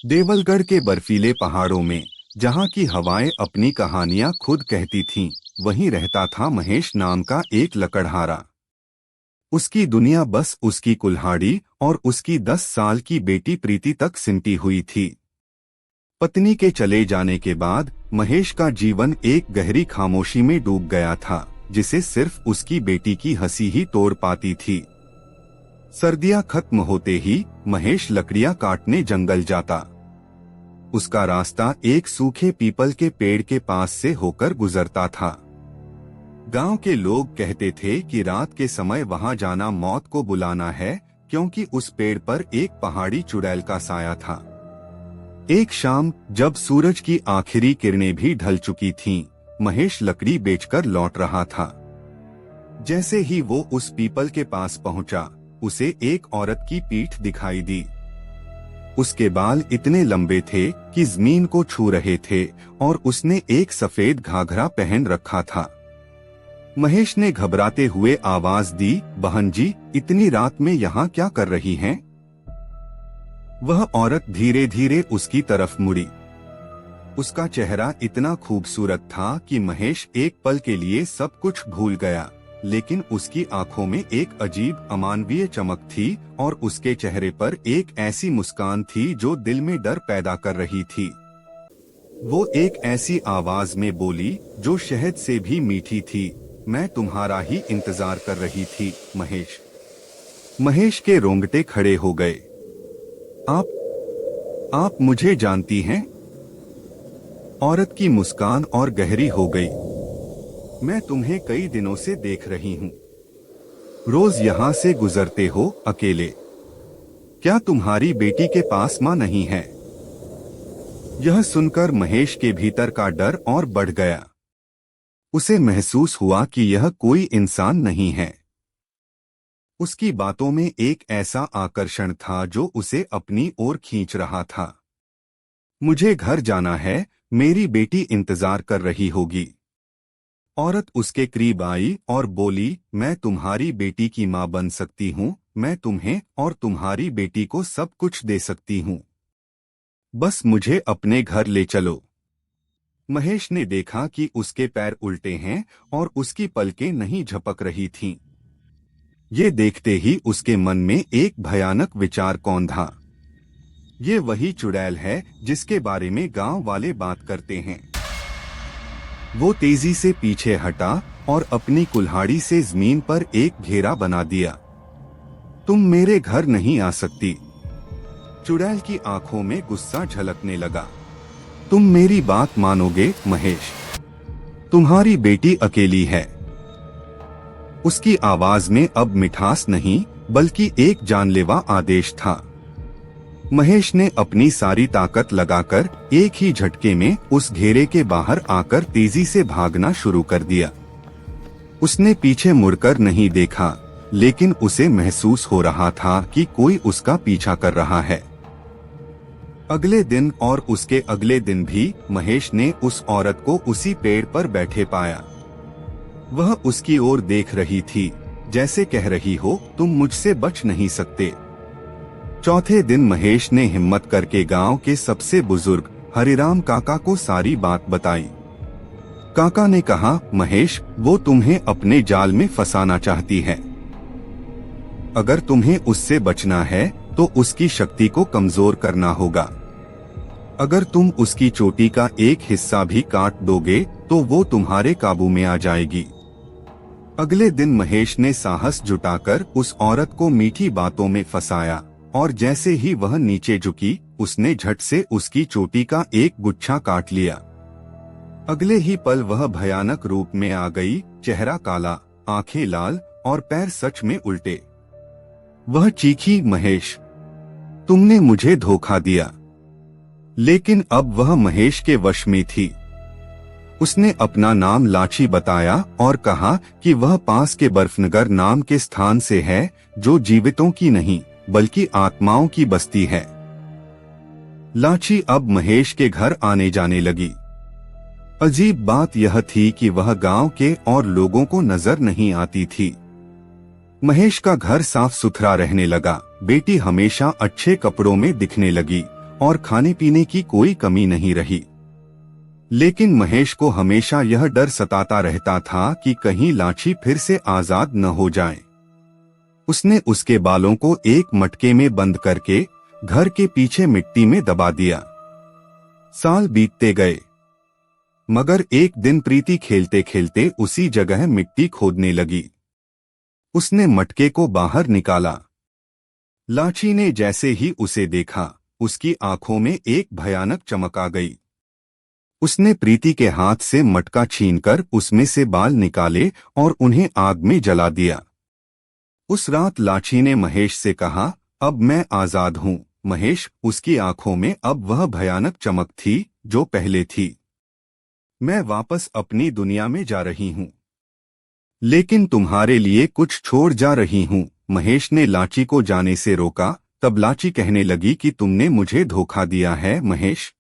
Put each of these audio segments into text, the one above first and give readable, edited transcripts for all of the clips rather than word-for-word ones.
देवलगढ़ के बर्फीले पहाड़ों में, जहाँ की हवाएं अपनी कहानियां खुद कहती थीं, वहीं रहता था महेश नाम का एक लकड़हारा। उसकी दुनिया बस उसकी कुल्हाड़ी और उसकी 10 साल की बेटी प्रीति तक सिमटी हुई थी। पत्नी के चले जाने के बाद महेश का जीवन एक गहरी खामोशी में डूब गया था, जिसे सिर्फ उसकी बेटी की हंसी ही तोड़ पाती थी। सर्दियां खत्म होते ही महेश लकड़ियां काटने जंगल जाता। उसका रास्ता एक सूखे पीपल के पेड़ के पास से होकर गुजरता था। गांव के लोग कहते थे कि रात के समय वहां जाना मौत को बुलाना है, क्योंकि उस पेड़ पर एक पहाड़ी चुड़ैल का साया था। एक शाम जब सूरज की आखिरी किरणें भी ढल चुकी थीं, महेश लकड़ी बेचकर लौट रहा था। जैसे ही वो उस पीपल के पास पहुंचा, उसे एक औरत की पीठ दिखाई दी। उसके बाल इतने लंबे थे कि जमीन को छू रहे थे और उसने एक सफेद घाघरा पहन रखा था। महेश ने घबराते हुए आवाज दी, बहन जी, इतनी रात में यहाँ क्या कर रही हैं? वह औरत धीरे धीरे उसकी तरफ मुड़ी। उसका चेहरा इतना खूबसूरत था कि महेश एक पल के लिए सब कुछ भूल गया, लेकिन उसकी आंखों में एक अजीब अमानवीय चमक थी और उसके चेहरे पर एक ऐसी मुस्कान थी जो दिल में डर पैदा कर रही थी। वो एक ऐसी आवाज में बोली जो शहद से भी मीठी थी, मैं तुम्हारा ही इंतजार कर रही थी, महेश। महेश के रोंगटे खड़े हो गए। आप मुझे जानती हैं? औरत की मुस्कान और गहरी हो गई। मैं तुम्हें कई दिनों से देख रही हूँ। रोज यहाँ से गुजरते हो अकेले। क्या तुम्हारी बेटी के पास माँ नहीं है? यह सुनकर महेश के भीतर का डर और बढ़ गया। उसे महसूस हुआ कि यह कोई इंसान नहीं है। उसकी बातों में एक ऐसा आकर्षण था जो उसे अपनी ओर खींच रहा था। मुझे घर जाना है, मेरी बेटी इंतजार कर रही होगी। औरत उसके करीब आई और बोली, मैं तुम्हारी बेटी की मां बन सकती हूँ, मैं तुम्हें और तुम्हारी बेटी को सब कुछ दे सकती हूँ। बस मुझे अपने घर ले चलो। महेश ने देखा कि उसके पैर उल्टे हैं और उसकी पलकें नहीं झपक रही थीं। ये देखते ही उसके मन में एक भयानक विचार कौंधा। ये वही चुड़ैल है जिसके बारे में गांव वाले बात करते हैं। वो तेजी से पीछे हटा और अपनी कुल्हाड़ी से जमीन पर एक घेरा बना दिया। तुम मेरे घर नहीं आ सकती। चुड़ैल की आंखों में गुस्सा झलकने लगा। तुम मेरी बात मानोगे महेश? तुम्हारी बेटी अकेली है। उसकी आवाज में अब मिठास नहीं, बल्कि एक जानलेवा आदेश था। महेश ने अपनी सारी ताकत लगाकर एक ही झटके में उस घेरे के बाहर आकर तेजी से भागना शुरू कर दिया। उसने पीछे मुड़कर नहीं देखा, लेकिन उसे महसूस हो रहा था कि कोई उसका पीछा कर रहा है। अगले दिन और उसके अगले दिन भी महेश ने उस औरत को उसी पेड़ पर बैठे पाया। वह उसकी ओर देख रही थी, जैसे कह रही हो, तुम मुझसे बच नहीं सकते। चौथे दिन महेश ने हिम्मत करके गांव के सबसे बुजुर्ग हरिराम काका को सारी बात बताई। काका ने कहा, महेश, वो तुम्हें अपने जाल में फंसाना चाहती है। अगर तुम्हें उससे बचना है तो उसकी शक्ति को कमजोर करना होगा। अगर तुम उसकी चोटी का एक हिस्सा भी काट दोगे तो वो तुम्हारे काबू में आ जाएगी। अगले दिन महेश ने साहस जुटाकर उस औरत को मीठी बातों में फंसाया और जैसे ही वह नीचे झुकी, उसने झट से उसकी चोटी का एक गुच्छा काट लिया। अगले ही पल वह भयानक रूप में आ गई, चेहरा काला, आंखें लाल और पैर सच में उल्टे। वह चीखी, महेश, तुमने मुझे धोखा दिया। लेकिन अब वह महेश के वश में थी। उसने अपना नाम लाची बताया और कहा कि वह पास के बर्फनगर नाम के स्थान से है, जो जीवितों की नहीं बल्कि आत्माओं की बस्ती है। लाची अब महेश के घर आने जाने लगी। अजीब बात यह थी कि वह गांव के और लोगों को नजर नहीं आती थी। महेश का घर साफ सुथरा रहने लगा, बेटी हमेशा अच्छे कपड़ों में दिखने लगी और खाने पीने की कोई कमी नहीं रही। लेकिन महेश को हमेशा यह डर सताता रहता था कि कहीं लाची फिर से आजाद न हो जाए। उसने उसके बालों को एक मटके में बंद करके घर के पीछे मिट्टी में दबा दिया। साल बीतते गए, मगर एक दिन प्रीति खेलते खेलते उसी जगह मिट्टी खोदने लगी। उसने मटके को बाहर निकाला। लाची ने जैसे ही उसे देखा, उसकी आंखों में एक भयानक चमक आ गई। उसने प्रीति के हाथ से मटका छीनकर उसमें से बाल निकाले और उन्हें आग में जला दिया। उस रात लाची ने महेश से कहा, अब मैं आजाद हूं। महेश, उसकी आंखों में अब वह भयानक चमक थी जो पहले थी। मैं वापस अपनी दुनिया में जा रही हूं, लेकिन तुम्हारे लिए कुछ छोड़ जा रही हूं। महेश ने लाची को जाने से रोका। तब लाची कहने लगी कि तुमने मुझे धोखा दिया है महेश।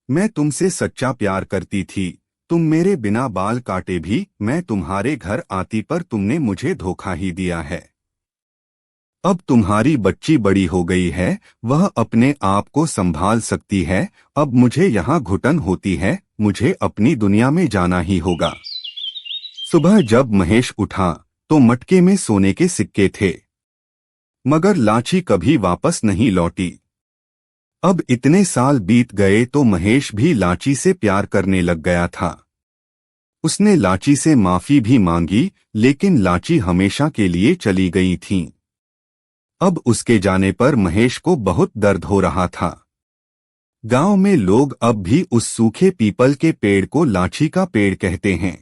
मैं तुमसे सच्चा प्यार करती थी। तुम मेरे बिना बाल काटे भी मैं तुम्हारे घर आती, पर तुमने मुझे धोखा ही दिया है। अब तुम्हारी बच्ची बड़ी हो गई है, वह अपने आप को संभाल सकती है। अब मुझे यहाँ घुटन होती है, मुझे अपनी दुनिया में जाना ही होगा। सुबह जब महेश उठा तो मटके में सोने के सिक्के थे, मगर लाची कभी वापस नहीं लौटी। अब इतने साल बीत गए तो महेश भी लाची से प्यार करने लग गया था। उसने लाची से माफी भी मांगी, लेकिन लाची हमेशा के लिए चली गई थीं। अब उसके जाने पर महेश को बहुत दर्द हो रहा था। गांव में लोग अब भी उस सूखे पीपल के पेड़ को लाची का पेड़ कहते हैं,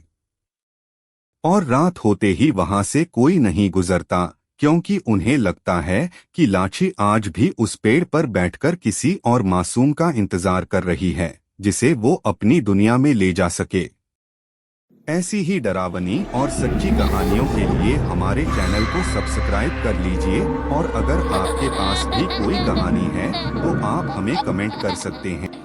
और रात होते ही वहां से कोई नहीं गुजरता, क्योंकि उन्हें लगता है कि लाची आज भी उस पेड़ पर बैठकर किसी और मासूम का इंतजार कर रही है, जिसे वो अपनी दुनिया में ले जा सके। ऐसी ही डरावनी और सच्ची कहानियों के लिए हमारे चैनल को सब्सक्राइब कर लीजिए, और अगर आपके पास भी कोई कहानी है तो आप हमें कमेंट कर सकते हैं।